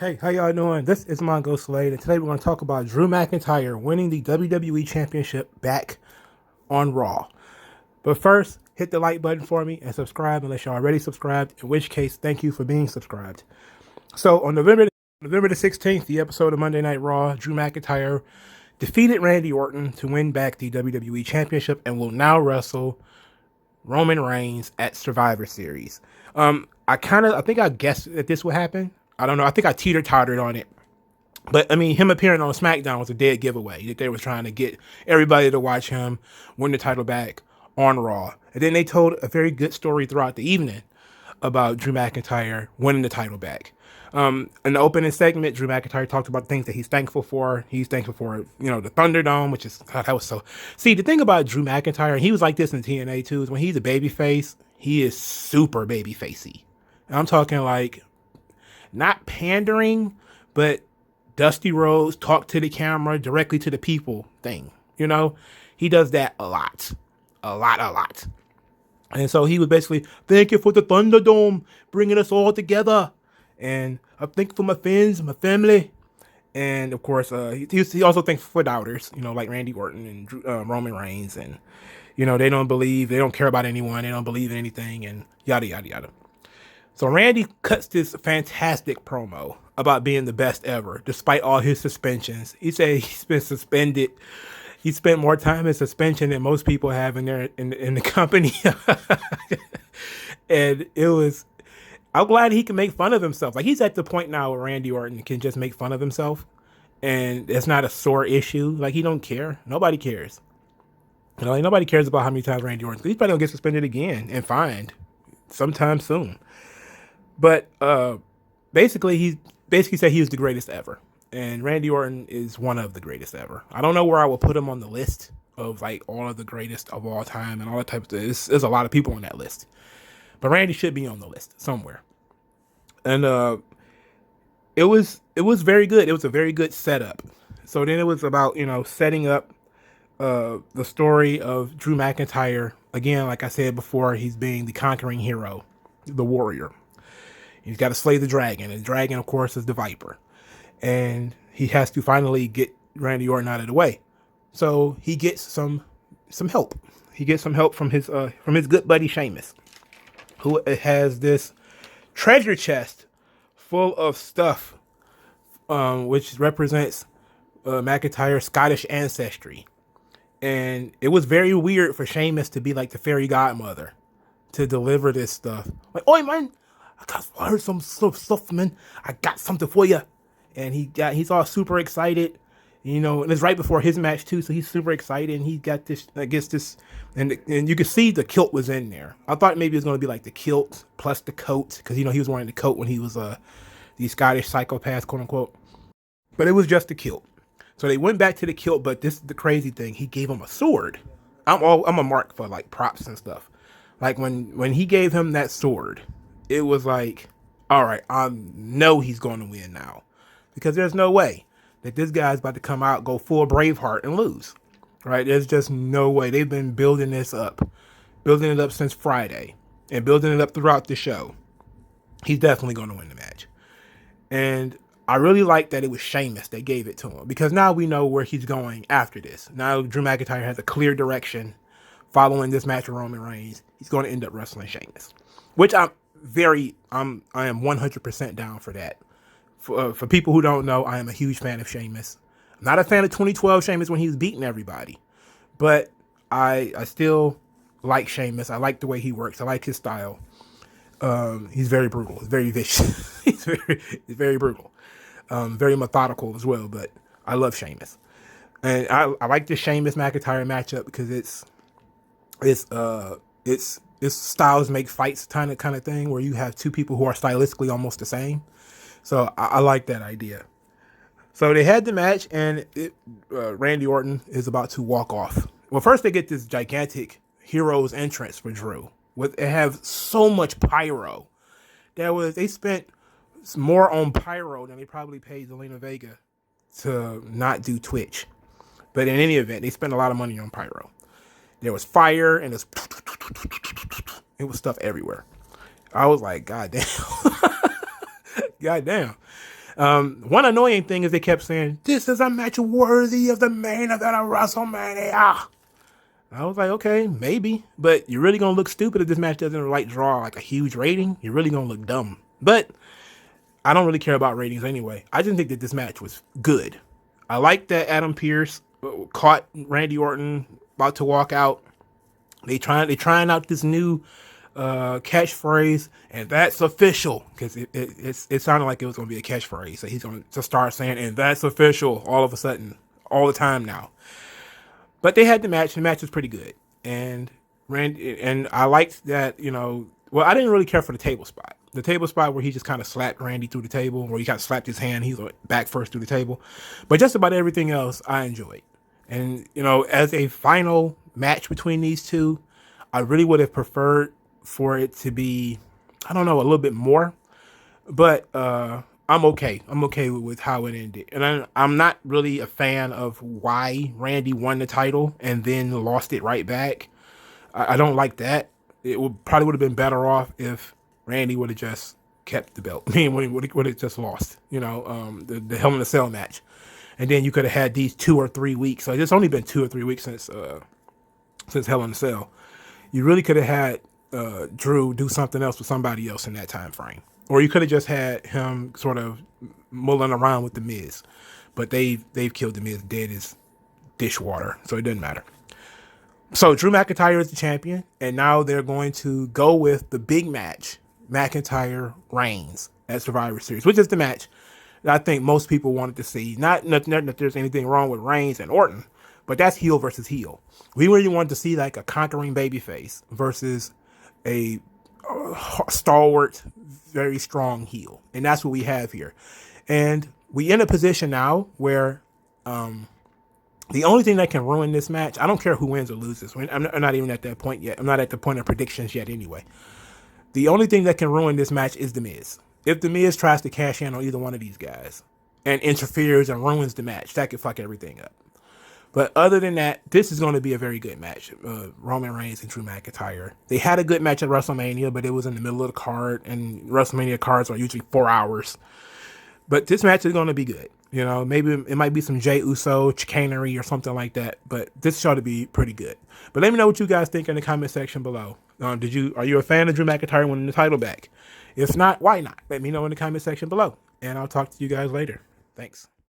Hey, how y'all doing? This is Mongo Slade, and today we're going to talk about Drew McIntyre winning the WWE Championship back on Raw. But first, hit the like button for me and subscribe unless you're already subscribed, in which case, thank you for being subscribed. So, on November the 16th, the episode of Monday Night Raw, Drew McIntyre defeated Randy Orton to win back the WWE Championship and will now wrestle Roman Reigns at Survivor Series. I think I guessed that this would happen. I don't know. I think I teeter-tottered on it. But, I mean, him appearing on SmackDown was a dead giveaway. That they were trying to get everybody to watch him win the title back on Raw. And then they told a very good story throughout the evening about Drew McIntyre winning the title back. In the opening segment, Drew McIntyre talked about things that he's thankful for. He's thankful for, the Thunderdome, which is, God, that was so... See, the thing about Drew McIntyre, he was like this in TNA too, is when he's a babyface, he is super babyfacey. I'm talking like, not pandering, but Dusty Rhodes, talk to the camera, directly to the people thing. He does that a lot. A lot. And so he was basically, thank you for the Thunderdome, bringing us all together. And I'm thankful for my friends, my family. And of course, he also thankful for doubters, like Randy Orton and Roman Reigns. And, they don't care about anyone. They don't believe in anything and yada, yada, yada. So Randy cuts this fantastic promo about being the best ever, despite all his suspensions. He said he's been suspended. He spent more time in suspension than most people have in the company. And I'm glad he can make fun of himself. Like, he's at the point now where Randy Orton can just make fun of himself. And it's not a sore issue. Like, he don't care. Nobody cares. Nobody cares about how many times Randy Orton. He's probably going to get suspended again and fined sometime soon. But basically, he said he was the greatest ever. And Randy Orton is one of the greatest ever. I don't know where I would put him on the list of, like, all of the greatest of all time and all that type of thing. There's a lot of people on that list. But Randy should be on the list somewhere. And it was very good. It was a very good setup. So then it was about, setting up the story of Drew McIntyre. Again, like I said before, he's being the conquering hero, the warrior. He's got to slay the dragon. And the dragon, of course, is the Viper. And he has to finally get Randy Orton out of the way. So he gets some help. He gets some help from his good buddy Sheamus, who has this treasure chest full of stuff, which represents McIntyre's Scottish ancestry. And it was very weird for Sheamus to be like the fairy godmother to deliver this stuff. Like, oi, man, I heard some stuff, man. I got something for you. And he's all super excited, and it's right before his match too, so he's super excited, and he got this, I guess this, and you could see the kilt was in there. I thought maybe it was going to be like the kilt plus the coat, because, he was wearing the coat when he was the Scottish psychopath, quote unquote. But it was just the kilt. So they went back to the kilt, but this is the crazy thing. He gave him a sword. I'm a mark for, like, props and stuff. Like, when he gave him that sword, it was like, all right, I know he's going to win now. Because there's no way that this guy's about to come out, go full Braveheart and lose, right? There's just no way. They've been building it up since Friday and building it up throughout the show. He's definitely going to win the match. And I really like that it was Sheamus that gave it to him, because now we know where he's going after this. Now Drew McIntyre has a clear direction following this match with Roman Reigns. He's going to end up wrestling Sheamus, which I am 100% down for that. For people who don't know, I am a huge fan of Sheamus. I'm not a fan of 2012 Sheamus when he was beating everybody, but I still like Sheamus. I like the way he works. I like his style. He's very brutal. He's very vicious. he's very brutal. Very methodical as well, but I love Sheamus. And I like the Sheamus McIntyre matchup because it's styles make fights kind of thing, where you have two people who are stylistically almost the same. So I like that idea. So they had the match, and Randy Orton is about to walk off. Well, first they get this gigantic hero's entrance for Drew. It have so much pyro. They spent more on pyro than they probably paid Zelina Vega to not do Twitch. But in any event, they spent a lot of money on pyro. There was fire, and it was stuff everywhere. I was like, God damn. God damn. One annoying thing is they kept saying, "This is a match worthy of the main event of WrestleMania." I was like, okay, maybe, but you're really gonna look stupid if this match doesn't like draw like a huge rating. You're really gonna look dumb. But I don't really care about ratings anyway. I just think that this match was good. I like that Adam Pearce caught Randy Orton about to walk out. They trying out this new catchphrase, and that's official, because it sounded like it was going to be a catchphrase. So he's going to start saying, and that's official, all of a sudden, all the time now. But they had the match. The match was pretty good, and Randy, and I liked that. Well, I didn't really care for the table spot. The table spot where he just kind of slapped Randy through the table, where he kind of slapped his hand. He was back first through the table. But just about everything else, I enjoyed. And, as a final match between these two, I really would have preferred for it to be, I don't know, a little bit more. But I'm okay. I'm okay with how it ended. And I'm not really a fan of why Randy won the title and then lost it right back. I don't like that. It probably would have been better off if Randy would have just kept the belt. I mean, would have just lost, the Hell in a Cell match. And then you could have had these 2 or 3 weeks. So it's only been 2 or 3 weeks since Hell in a Cell. You really could have had Drew do something else with somebody else in that time frame. Or you could have just had him sort of mulling around with The Miz. But they've killed The Miz dead as dishwater. So it doesn't matter. So Drew McIntyre is the champion, and now they're going to go with the big match, McIntyre Reigns at Survivor Series, which is the match that I think most people wanted to see. Not that there's anything wrong with Reigns and Orton, but that's heel versus heel. We really wanted to see like a conquering babyface versus a stalwart, very strong heel, and that's what we have here. And we in a position now where the only thing that can ruin this match, I don't care who wins or loses. I'm not even at that point yet. I'm not at the point of predictions yet anyway. The only thing that can ruin this match is The Miz. If The Miz tries to cash in on either one of these guys and interferes and ruins the match, that could fuck everything up. But other than that, this is going to be a very good match. Roman Reigns and Drew McIntyre. They had a good match at WrestleMania, but it was in the middle of the card, and WrestleMania cards are usually 4 hours. But this match is going to be good. Maybe it might be some Jey Uso chicanery or something like that, but this ought to be pretty good. But let me know what you guys think in the comment section below. Are you a fan of Drew McIntyre winning the title back? If not, why not? Let me know in the comment section below, and I'll talk to you guys later. Thanks.